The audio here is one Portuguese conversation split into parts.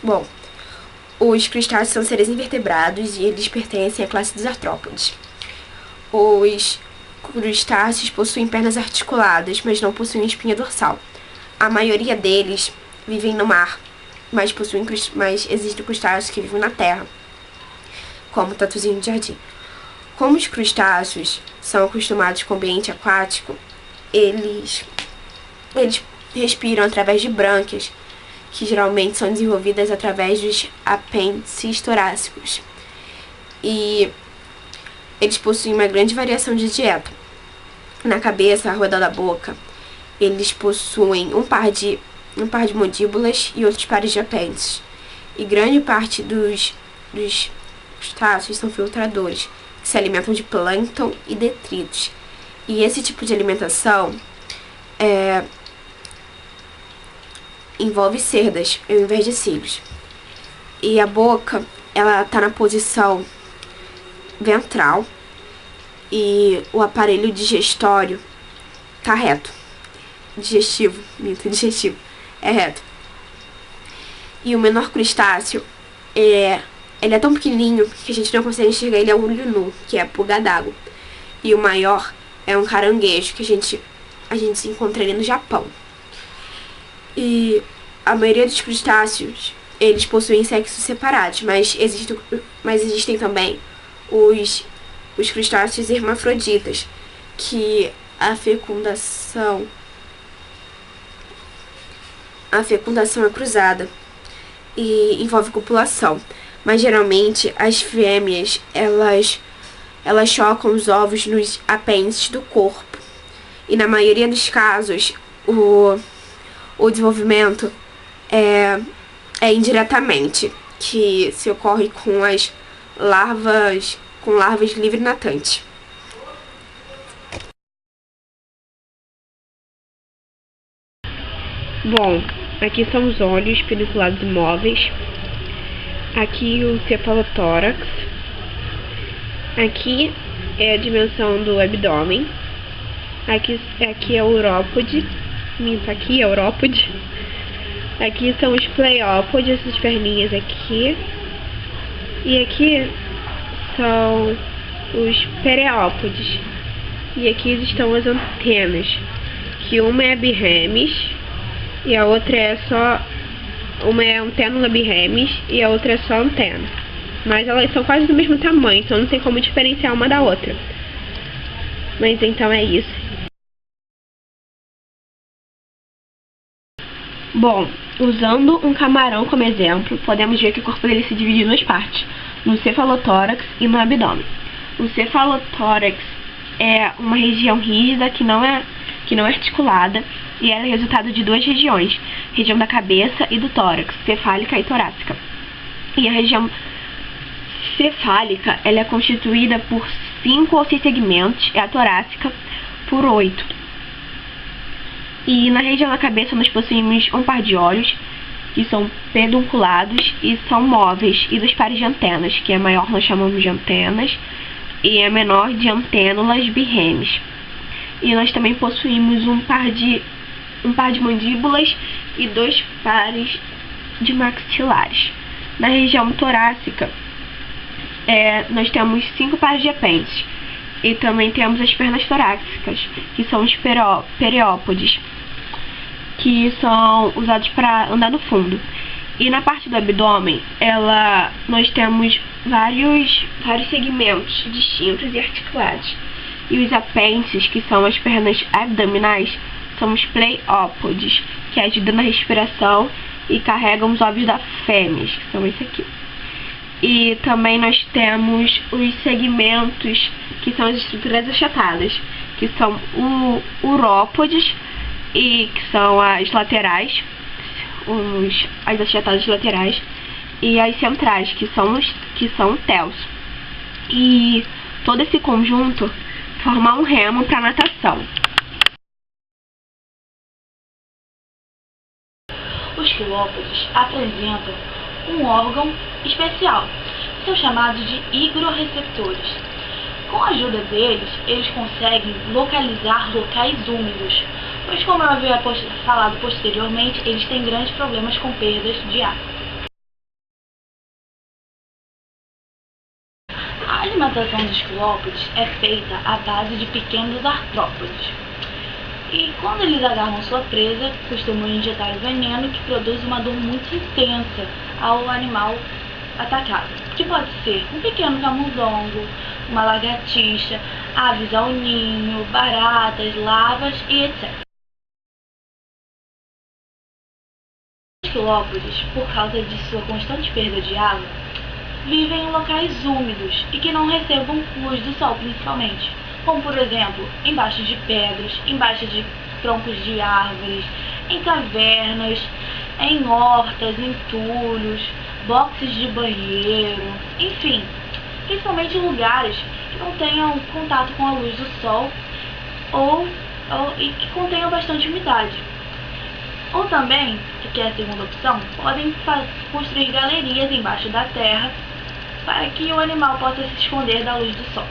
Bom, os crustáceos são seres invertebrados e eles pertencem à classe dos artrópodes. Os crustáceos possuem pernas articuladas, mas não possuem espinha dorsal. A maioria deles vivem no mar, mas existem crustáceos que vivem na terra, como o tatuzinho de jardim. Como os crustáceos são acostumados com o ambiente aquático, eles respiram através de brânquias, que geralmente são desenvolvidas através dos apêndices torácicos. E eles possuem uma grande variação de dieta. Na cabeça, ao redor da boca, eles possuem um par de mandíbulas e outros pares de apêndices. E grande parte dos crustáceos são filtradores, que se alimentam de plâncton e detritos. E esse tipo de alimentação envolve cerdas ao invés de cílios. E a boca, ela tá na posição ventral e o aparelho digestório tá reto. Digestivo é reto. E o menor crustáceo ele é tão pequenininho que a gente não consegue enxergar ele a olho nu, que é a pulga d'água. E o maior é um caranguejo, que a gente se encontra ali no Japão. E a maioria dos crustáceos, eles possuem sexos separados, mas existem também os crustáceos hermafroditas, que a fecundação é cruzada e envolve copulação. Mas geralmente as fêmeas, elas chocam os ovos nos apêndices do corpo. E na maioria dos casos, o desenvolvimento é indiretamente, que se ocorre com as larvas livre-natantes. Bom, aqui são os olhos pedunculados imóveis. Aqui o cefalotórax. Aqui é a dimensão do abdômen. Aqui é o urópode. Aqui é o urópode. Aqui são os pleiópodes, essas perninhas aqui. E aqui são os pereópodes. E aqui estão as antenas, que uma é a birremes e a outra é só... Uma é antênula birremes e a outra é só antena. Mas elas são quase do mesmo tamanho, então não tem como diferenciar uma da outra. Mas então é isso. Bom, usando um camarão como exemplo, podemos ver que o corpo dele se divide em duas partes, no cefalotórax e no abdômen. O cefalotórax é uma região rígida que não é articulada, e ela é resultado de duas regiões, região da cabeça e do tórax, cefálica e torácica. E a região cefálica, ela é constituída por 5 ou 6 segmentos, e a torácica por 8. E na região da cabeça nós possuímos um par de olhos, que são pedunculados e são móveis, e dos pares de antenas, que é maior nós chamamos de antenas, e é menor de antênulas birremes. E nós também possuímos um par de mandíbulas e 2 pares de maxilares. Na região torácica, nós temos 5 pares de apêndices. E também temos as pernas torácicas, que são os pereópodes, que são usados para andar no fundo. E na parte do abdômen, nós temos vários segmentos distintos e articulados. E os apêndices, que são as pernas abdominais, são os pleiópodes, que ajudam na respiração e carregam os ovos da fêmea, que são esse aqui. E também nós temos os segmentos, que são as estruturas achatadas, que são urópodes, e que são as laterais, as achatadas laterais, e as centrais, que são o telso. E todo esse conjunto forma um remo para natação. Os quilópodes apresentam um órgão especial, que são chamados de higroreceptores. Com a ajuda deles, eles conseguem localizar locais úmidos, pois, como eu havia falado posteriormente, eles têm grandes problemas com perdas de água. A alimentação dos quilópodes é feita à base de pequenos artrópodes. E quando eles agarram sua presa, costumam injetar o veneno que produz uma dor muito intensa ao animal atacado, que pode ser um pequeno camundongo, uma lagartixa, aves ao ninho, baratas, larvas e etc. Os quilópodes, por causa de sua constante perda de água, vivem em locais úmidos e que não recebam luz do sol principalmente, como por exemplo, embaixo de pedras, embaixo de troncos de árvores, em cavernas, em hortas, entulhos, boxes de banheiro, enfim, principalmente em lugares que não tenham contato com a luz do sol e que contenham bastante umidade. Ou também, que é a segunda opção, podem construir galerias embaixo da terra para que o animal possa se esconder da luz do sol.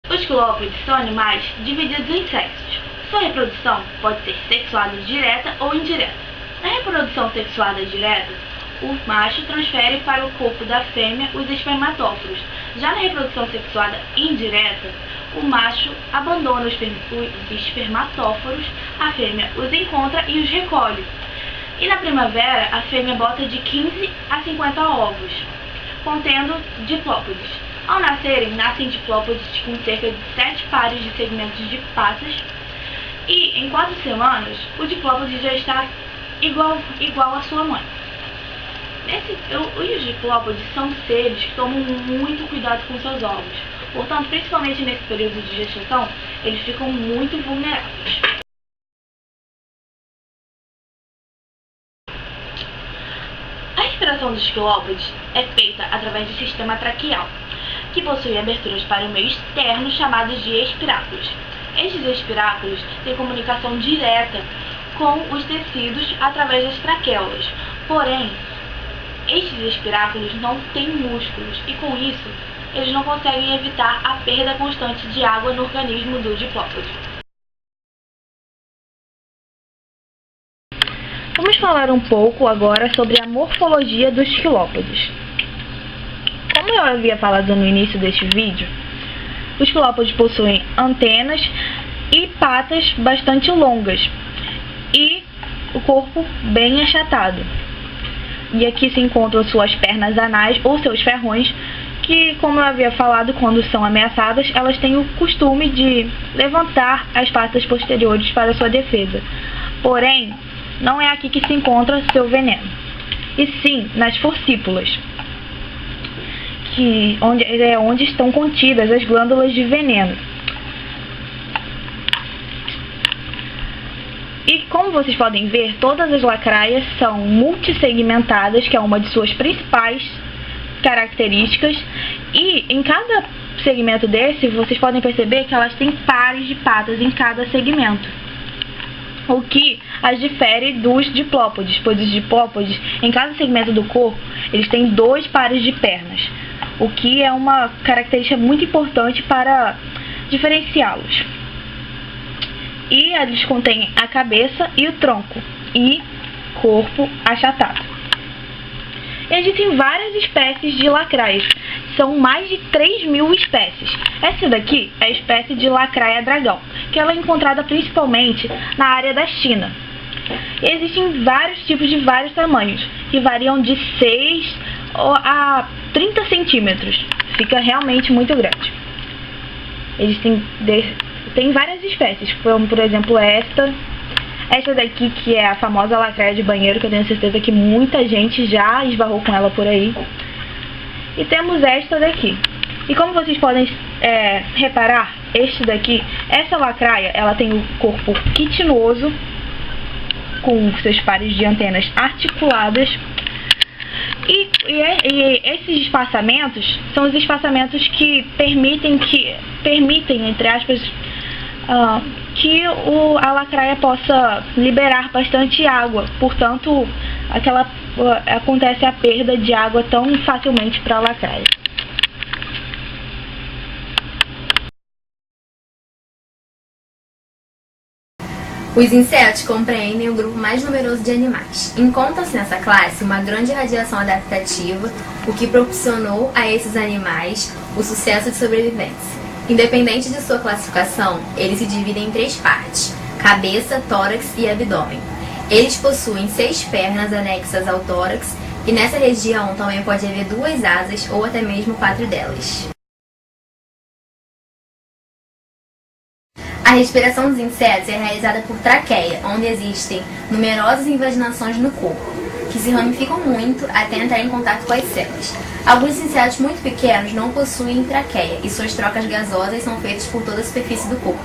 Os quilópodes são animais divididos em sexos. Sua reprodução pode ser sexuada direta ou indireta. Na reprodução sexuada direta, o macho transfere para o corpo da fêmea os espermatóforos. Já na reprodução sexuada indireta, o macho abandona os espermatóforos, a fêmea os encontra e os recolhe. E na primavera, a fêmea bota de 15 a 50 ovos, contendo diplópodes. Ao nascerem, nascem diplópodes com cerca de 7 pares de segmentos de patas, e em 4 semanas, o diplópode já está igual à sua mãe. Os diplópodes são seres que tomam muito cuidado com seus ovos, portanto, principalmente nesse período de gestação, eles ficam muito vulneráveis. A respiração dos quilópodes é feita através do sistema traqueal, que possui aberturas para o meio externo chamadas de espiráculos. Estes espiráculos têm comunicação direta com os tecidos através das traqueias, porém, estes espiráculos não têm músculos e, com isso, eles não conseguem evitar a perda constante de água no organismo do diplópode. Vamos falar um pouco agora sobre a morfologia dos quilópodes. Como eu havia falado no início deste vídeo, os quilópodes possuem antenas e patas bastante longas e o corpo bem achatado. E aqui se encontram suas pernas anais ou seus ferrões, que, como eu havia falado, quando são ameaçadas, elas têm o costume de levantar as patas posteriores para sua defesa. Porém, não é aqui que se encontra seu veneno, e sim nas forcípulas, onde estão contidas as glândulas de veneno. E como vocês podem ver, todas as lacraias são multissegmentadas, que é uma de suas principais características, e em cada segmento desse, vocês podem perceber que elas têm pares de patas em cada segmento, o que as difere dos diplópodes, pois os diplópodes, em cada segmento do corpo, eles têm 2 pares de pernas, o que é uma característica muito importante para diferenciá-los. E eles contêm a cabeça e o tronco, e corpo achatado. Existem várias espécies de lacraias, são mais de 3.000 espécies. Essa daqui é a espécie de lacraia dragão, que ela é encontrada principalmente na área da China. Existem vários tipos de vários tamanhos, que variam de 6 a 30 centímetros. Fica realmente muito grande. Tem várias espécies, como por exemplo esta daqui, que é a famosa lacraia de banheiro, que eu tenho certeza que muita gente já esbarrou com ela por aí. E temos esta daqui. E como vocês podem reparar, essa lacraia, ela tem o corpo quitinoso, com seus pares de antenas articuladas. E esses espaçamentos são os espaçamentos que permitem, entre aspas, que a lacraia possa liberar bastante água. Portanto, acontece a perda de água tão facilmente para a lacraia. Os insetos compreendem o grupo mais numeroso de animais. Encontra-se nessa classe uma grande radiação adaptativa, o que proporcionou a esses animais o sucesso de sobrevivência. Independente de sua classificação, eles se dividem em 3 partes: cabeça, tórax e abdômen. Eles possuem 6 pernas anexas ao tórax e nessa região também pode haver 2 asas ou até mesmo 4 delas. A respiração dos insetos é realizada por traqueia, onde existem numerosas invaginações no corpo, que se ramificam muito até entrar em contato com as células. Alguns insetos muito pequenos não possuem traqueia e suas trocas gasosas são feitas por toda a superfície do corpo.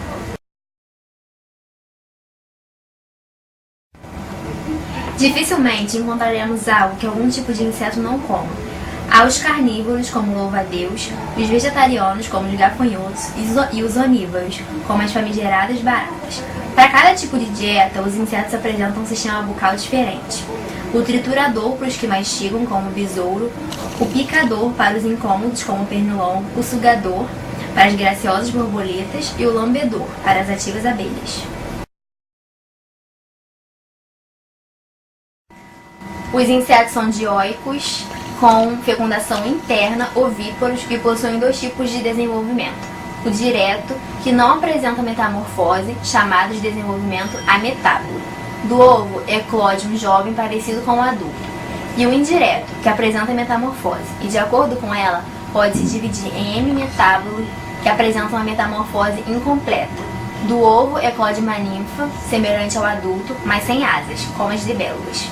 Dificilmente encontraremos algo que algum tipo de inseto não coma. Há os carnívoros, como o louva-a-Deus, os vegetarianos, como os gafanhotos, e os onívoros, como as famigeradas baratas. Para cada tipo de dieta, os insetos apresentam um sistema bucal diferente. O triturador para os que mastigam, como o besouro, o picador para os incômodos, como o pernilongo, o sugador para as graciosas borboletas e o lambedor para as ativas abelhas. Os insetos são dioicos, com fecundação interna, ovíparos e possuem 2 tipos de desenvolvimento. O direto, que não apresenta metamorfose, chamado de desenvolvimento ametábulo. Do ovo eclode um jovem parecido com um adulto. E o indireto, que apresenta metamorfose, e de acordo com ela, pode se dividir em hemimetábulo, que apresenta uma metamorfose incompleta. Do ovo eclode uma ninfa, semelhante ao adulto, mas sem asas, como as libélulas.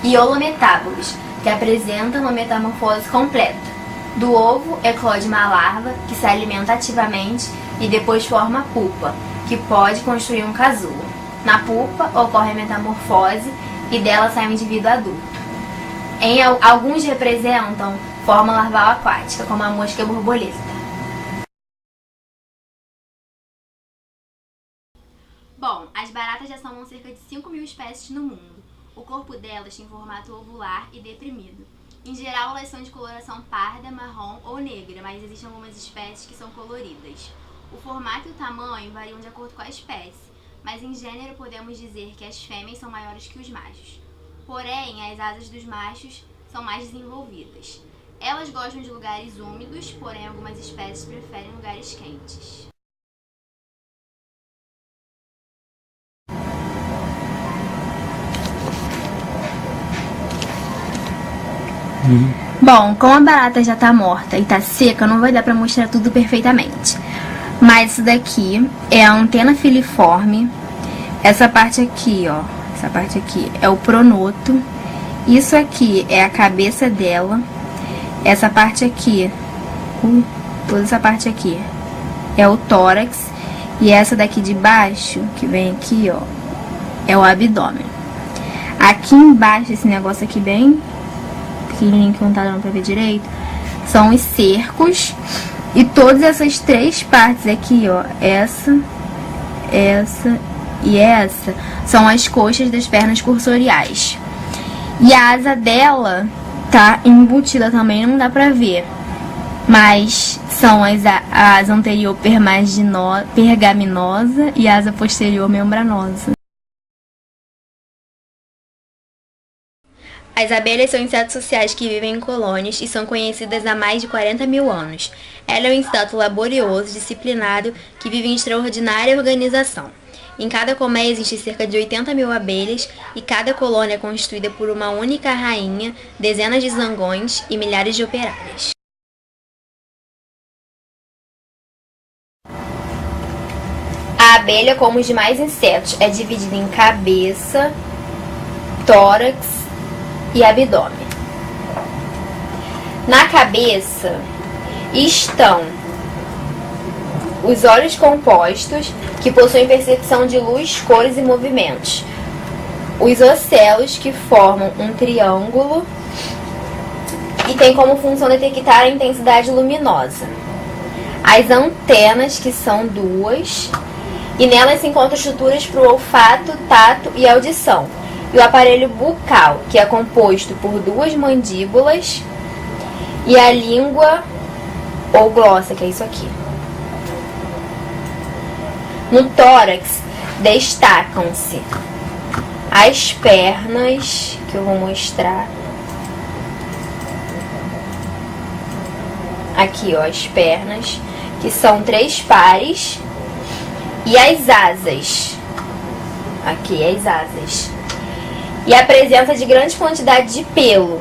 E holometábulos, que apresentam uma metamorfose completa. Do ovo eclode uma larva que se alimenta ativamente e depois forma a pupa, que pode construir um casulo. Na pupa ocorre a metamorfose e dela sai um indivíduo adulto. Alguns representam forma larval aquática, como a mosca borboleta. Bom, as baratas já somam cerca de 5.000 espécies no mundo. O corpo delas tem formato ovular e deprimido. Em geral, elas são de coloração parda, marrom ou negra, mas existem algumas espécies que são coloridas. O formato e o tamanho variam de acordo com a espécie, mas em gênero podemos dizer que as fêmeas são maiores que os machos. Porém, as asas dos machos são mais desenvolvidas. Elas gostam de lugares úmidos, porém algumas espécies preferem lugares quentes. Bom, como a barata já tá morta e tá seca, não vai dar pra mostrar tudo perfeitamente. Mas isso daqui é a antena filiforme. Essa parte aqui, ó, essa parte aqui é o pronoto. Isso aqui é a cabeça dela. Essa parte aqui, toda essa parte aqui é o tórax. E essa daqui de baixo, que vem aqui, ó, é o abdômen. Aqui embaixo, esse negócio aqui bem pequenininho que não tá dando pra ver direito, são os cercos. E todas essas 3 partes aqui, ó, essa e essa, são as coxas das pernas cursoriais. E a asa dela tá embutida também, não dá pra ver. Mas são a asa anterior pergaminosa e a asa posterior membranosa. As abelhas são insetos sociais que vivem em colônias e são conhecidas há mais de 40.000 anos. Ela é um inseto laborioso, disciplinado, que vive em extraordinária organização. Em cada colmeia existem cerca de 80.000 abelhas e cada colônia é constituída por uma única rainha, dezenas de zangões e milhares de operárias. A abelha, como os demais insetos, é dividida em cabeça, tórax e abdômen. Na cabeça estão os olhos compostos, que possuem percepção de luz, cores e movimentos. Os ocelos, que formam um triângulo e tem como função detectar a intensidade luminosa. As antenas, que são 2, e nelas se encontram estruturas para o olfato, tato e audição. E o aparelho bucal, que é composto por 2 mandíbulas, e a língua ou glossa, que é isso aqui. No tórax destacam-se as pernas, que eu vou mostrar. Aqui, ó, as pernas, que são 3 pares. E as asas. Aqui, as asas. E a presença de grande quantidade de pelo,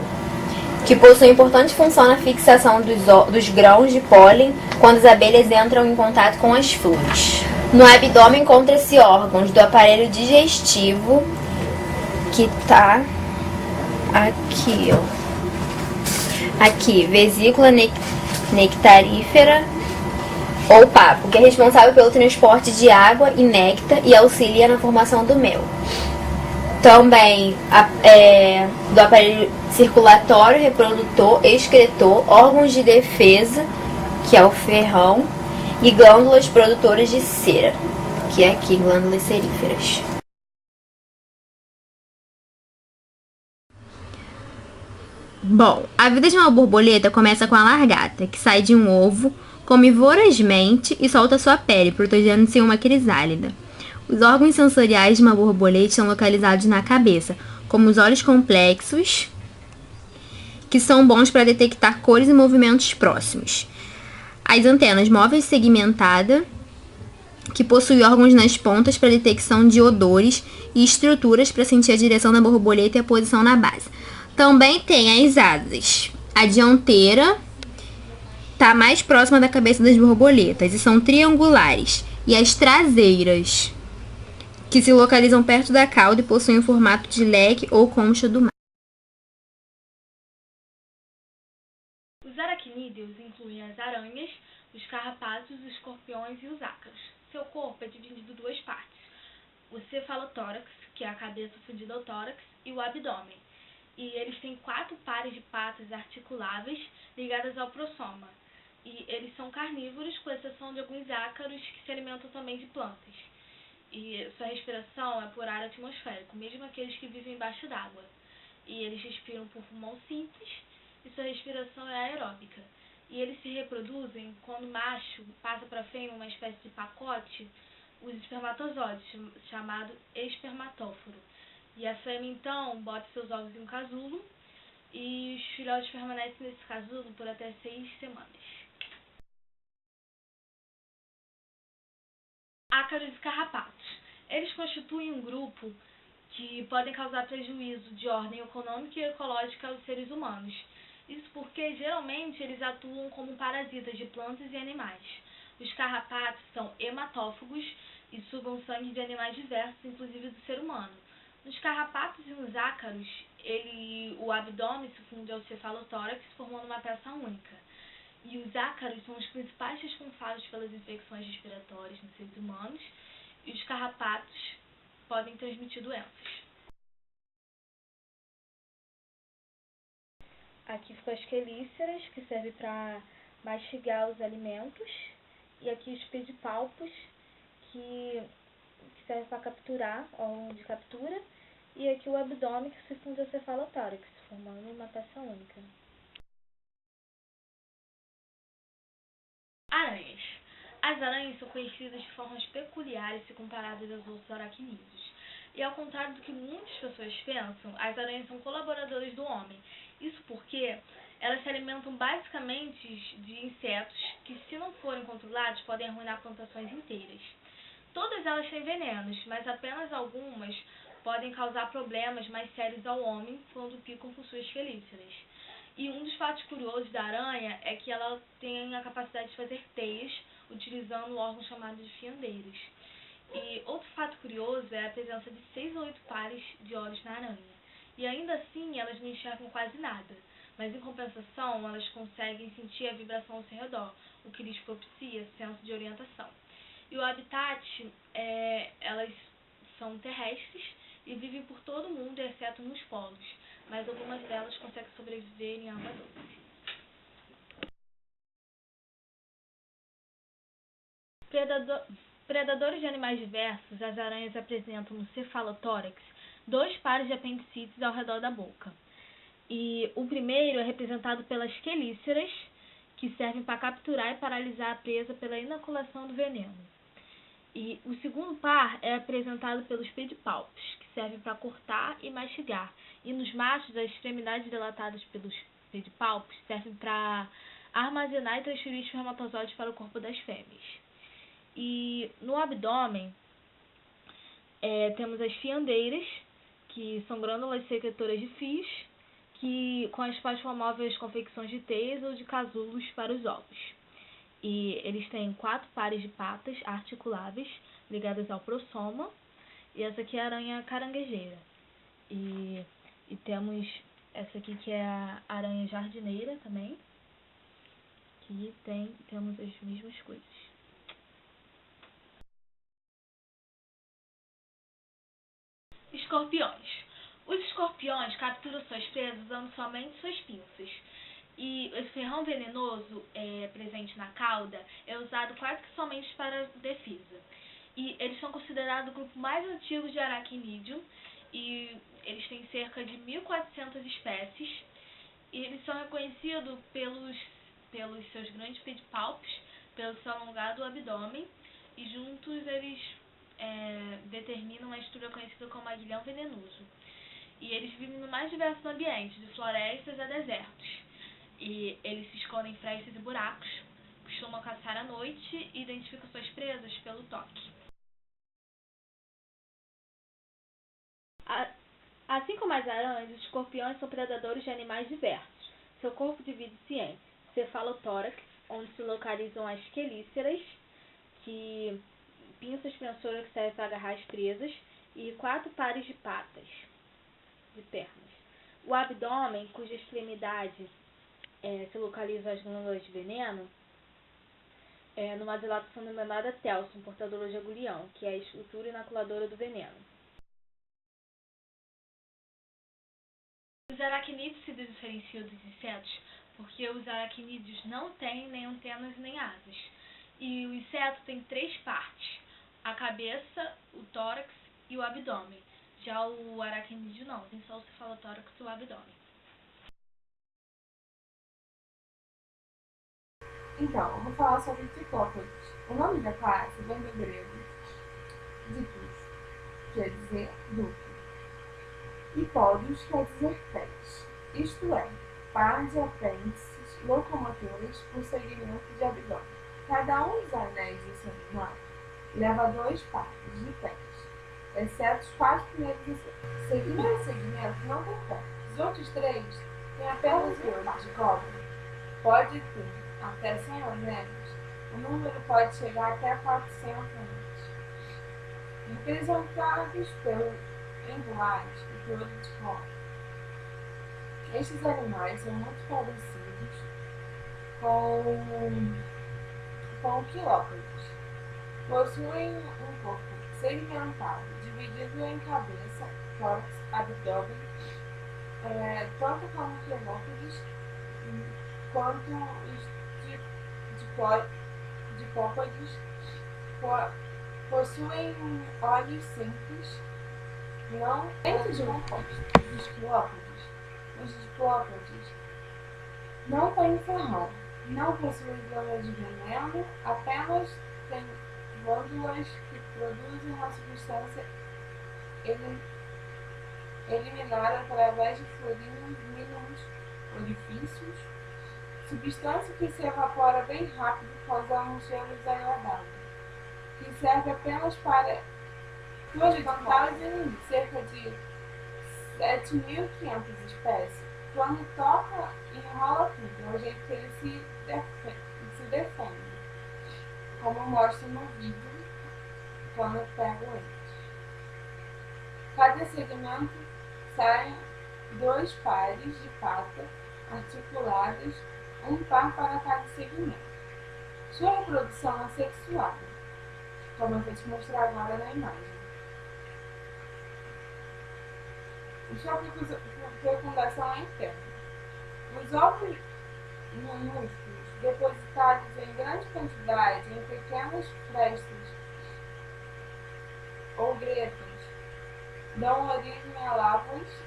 que possui importante função na fixação dos grãos de pólen quando as abelhas entram em contato com as flores. No abdômen encontra-se órgãos do aparelho digestivo, que tá aqui, ó. Aqui, vesícula nectarífera ou papo, que é responsável pelo transporte de água e néctar e auxilia na formação do mel. Também do aparelho circulatório, reprodutor, excretor, órgãos de defesa, que é o ferrão, e glândulas produtoras de cera, que é aqui, glândulas seríferas. Bom, a vida de uma borboleta começa com a largata, que sai de um ovo, come vorazmente e solta sua pele, protegendo-se em uma crisálida. Os órgãos sensoriais de uma borboleta são localizados na cabeça, como os olhos complexos, que são bons para detectar cores e movimentos próximos. As antenas móveis segmentadas, que possuem órgãos nas pontas para detecção de odores e estruturas para sentir a direção da borboleta e a posição na base. Também tem as asas. A dianteira está mais próxima da cabeça das borboletas e são triangulares. E as traseiras, que se localizam perto da cauda e possuem o formato de leque ou concha do mar. Os aracnídeos incluem as aranhas, os carrapatos, os escorpiões e os ácaros. Seu corpo é dividido em 2 partes: o cefalotórax, que é a cabeça fundida ao tórax, e o abdômen. E eles têm 4 pares de patas articuláveis ligadas ao prossoma. E eles são carnívoros, com exceção de alguns ácaros que se alimentam também de plantas. E sua respiração é por ar atmosférico, mesmo aqueles que vivem embaixo d'água. E eles respiram por pulmão simples e sua respiração é aeróbica. E eles se reproduzem quando o macho passa para a fêmea uma espécie de pacote, os espermatozoides, chamado espermatóforo. E a fêmea, então, bota seus ovos em um casulo e os filhotes permanecem nesse casulo por até 6 semanas. Ácaros e carrapatos. Eles constituem um grupo que podem causar prejuízo de ordem econômica e ecológica aos seres humanos. Isso porque, geralmente, eles atuam como parasitas de plantas e animais. Os carrapatos são hematófagos e sugam sangue de animais diversos, inclusive do ser humano. Nos carrapatos e nos ácaros, o abdômen se funde ao cefalotórax, formando uma peça única. E os ácaros são os principais responsáveis pelas infecções respiratórias nos seres humanos, e os carrapatos podem transmitir doenças. Aqui ficam as quelíceras, que servem para mastigar os alimentos, e aqui os pedipalpos, que serve para capturar, órgão de captura, e aqui o abdômen, que se funde ao cefalotórax, formando uma peça única. Aranhas. As aranhas são conhecidas de formas peculiares se comparadas aos outros aracnídeos. E ao contrário do que muitas pessoas pensam, as aranhas são colaboradoras do homem. Isso porque elas se alimentam basicamente de insetos que, se não forem controlados, podem arruinar plantações inteiras. Todas elas têm venenos, mas apenas algumas podem causar problemas mais sérios ao homem quando picam com suas quelíceras. E um dos fatos curiosos da aranha é que ela tem a capacidade de fazer teias utilizando o órgão chamado de fiandeiros. E outro fato curioso é a presença de 6 ou 8 pares de olhos na aranha. E ainda assim elas não enxergam quase nada, mas em compensação elas conseguem sentir a vibração ao seu redor, o que lhes propicia senso de orientação. E o habitat, elas são terrestres e vivem por todo o mundo, exceto nos polos, mas algumas delas conseguem sobreviver em água doce. Predadores de animais diversos, as aranhas apresentam no cefalotórax 2 pares de apendicites ao redor da boca. E o primeiro é representado pelas quelíceras, que servem para capturar e paralisar a presa pela inoculação do veneno. E o segundo par é apresentado pelos pedipalpos, que servem para cortar e mastigar. E nos machos, as extremidades dilatadas pelos pedipalpos servem para armazenar e transferir espermatozoides para o corpo das fêmeas. E no abdômen, temos as fiandeiras, que são glândulas secretoras de fios, com as quais promovem as confecções de teias ou de casulos para os ovos. E eles têm 4 pares de patas articuláveis ligadas ao prossoma. E essa aqui é a aranha caranguejeira. E temos essa aqui que é a aranha jardineira também. Que temos as mesmas coisas. Escorpiões. Os escorpiões capturam suas presas usando somente suas pinças. E esse ferrão venenoso presente na cauda é usado quase que somente para defesa. E eles são considerados o grupo mais antigo de aracnídeo, e eles têm cerca de 1.400 espécies. E eles são reconhecidos pelos seus grandes pedipalpos, pelo seu alongado abdômen, e juntos eles determinam uma estrutura conhecida como aguilhão venenoso. E eles vivem no mais diversos ambientes, de florestas a desertos. E eles se escondem em frestas e buracos, costumam caçar à noite e identificam suas presas pelo toque. Assim como as aranhas, os escorpiões são predadores de animais diversos. Seu corpo divide-se em cefalotórax, onde se localizam as quelíceras, que pinças expensoras que servem para agarrar as presas, e 4 pares de patas, de pernas. O abdômen, cuja extremidade se localizam as glândulas de veneno, numa dilatação denominada telson, portadora de agulhão, que é a estrutura inoculadora do veneno. Os aracnídeos se diferenciam dos insetos porque os aracnídeos não têm nem antenas nem asas. E o inseto tem 3 partes: a cabeça, o tórax e o abdômen. Já o aracnídeo não, tem só o cefalotórax e o abdômen. Então, eu vou falar sobre tricópodes. O nome da classe vem do grego dictus, quer dizer duplo, e podos quer dizer pés, isto é, par de apêndices locomotores por segmento de abdômen. Cada um dos anéis desse animal leva 2 pares de pés, exceto os 4 primeiros segmentos não tem pés. Os outros 3 têm apenas olhos de cobra. Pode ter até 100 anéis, o número pode chegar até 400 anéis. Representados pelo angulares e pelo de cobra. Estes animais são muito parecidos com quilópodes. Possuem um corpo segmentado, dividido em cabeça, tórax, abdômen, tanto como quilópodes quanto os dipópodes. Possuem olhos simples, não dentro dos quilópodes. Os dipópodes não têm ferrão, não possuem glândulas de veneno, apenas têm glândulas que produzem uma substância eliminada através de furinhos mínimos orifícios, substância que se evapora bem rápido causando um cheiro desagradável, que serve apenas para total de inimigo, cerca de 7.500 espécies. Quando toca, enrola tudo, é o jeito que ele se defende, como mostra no vídeo quando eu pego eles. Cada segmento saem 2 pares de patas articuladas, um par para cada segmento. Sua reprodução é sexuada, como eu vou te mostrar agora na imagem. Sua fecundação é interna. Os ovos minúsculos, depositados em grande quantidade em pequenas frestas ou gretas, dão origem a larvas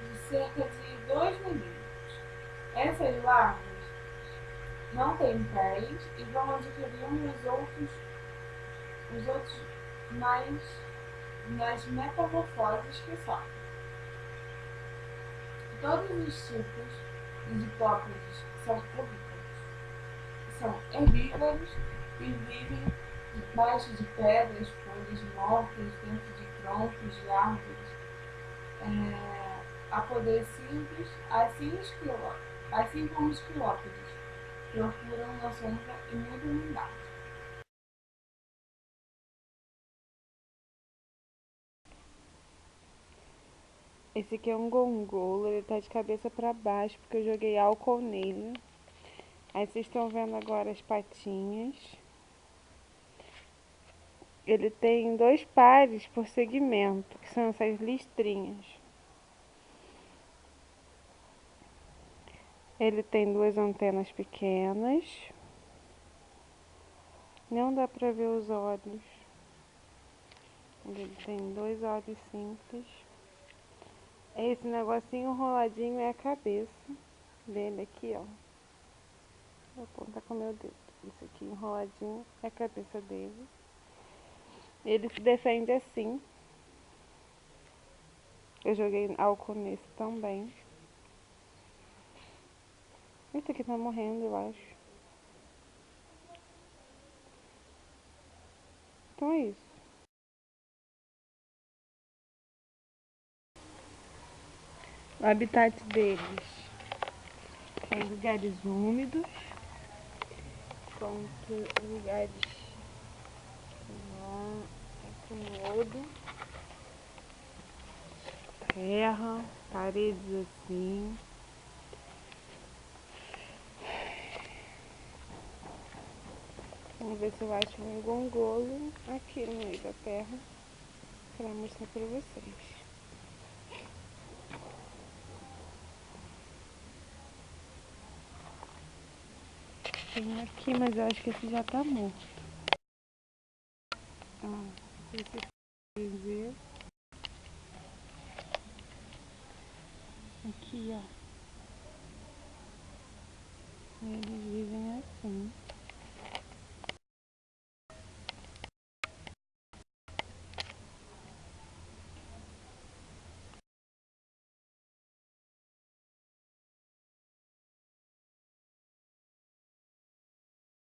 de cerca de 2 milímetros. Essas larvas não têm pés e vão adquirindo os outros nas metamorfoses que sofrem. Todos os tipos de hipópodes são ovíparos, são herbívoros e vivem debaixo de pedras, folhas mortas, dentro de troncos de árvores, a poder simples, assim como os quilópodes, procuram na sombra e muita umidade. Esse aqui é um gongolo, ele tá de cabeça pra baixo porque eu joguei álcool nele. Aí vocês estão vendo agora as patinhas. Ele tem 2 pares por segmento, que são essas listrinhas. Ele tem 2 antenas pequenas. Não dá pra ver os olhos. Ele tem 2 olhos simples. Esse negocinho enroladinho é a cabeça dele aqui, ó. Vou apontar com o meu dedo. Isso aqui enroladinho é a cabeça dele. Ele se defende assim. Eu joguei álcool nesse também. Esse aqui tá morrendo, eu acho. Então é isso. O habitat deles são lugares úmidos, são lugares com lodo, terra, paredes assim. Vamos ver se eu acho um gongolo aqui no meio da terra para mostrar para vocês. Tem um aqui, mas eu acho que esse já tá morto. Ó, esse aqui, ver. Aqui, ó.